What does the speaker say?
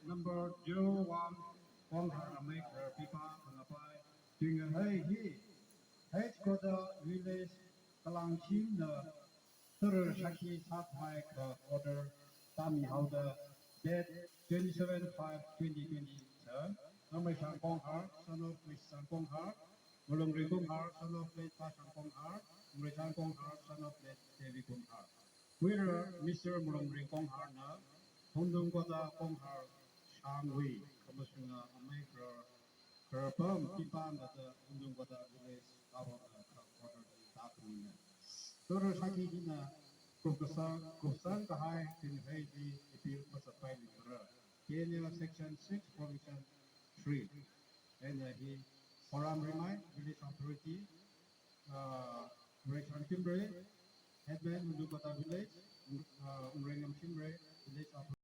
Number 01 Konghar Maker Pipa Pengapai Dengan Hai Hi Headquarter Village Kalangchin Tershaki Sathai Order Tami Hauda Date 27/5/2022 Namai Sang Konghar Son of Wish Sang Konghar Mulung Ring Konghar Son of Late Pasang Konghar Mulai Sang Konghar Son of Late Devi Konghar Winner Mr. Mulung Ring Konghar Na Hondung Kota Konghar Shangwei Commissioner Maker Kerpam Pipan at the Hondung Kota Village Order Tatun Tershaki Hina Kusan Kahai Tinhaji Appeal Pasapai Libra Kenya Section 6 Provision 3 and he Forum Remind Village Authority Rachel Kimbre Headman Hondung Kota Village Umrengam Kimbre Village Authority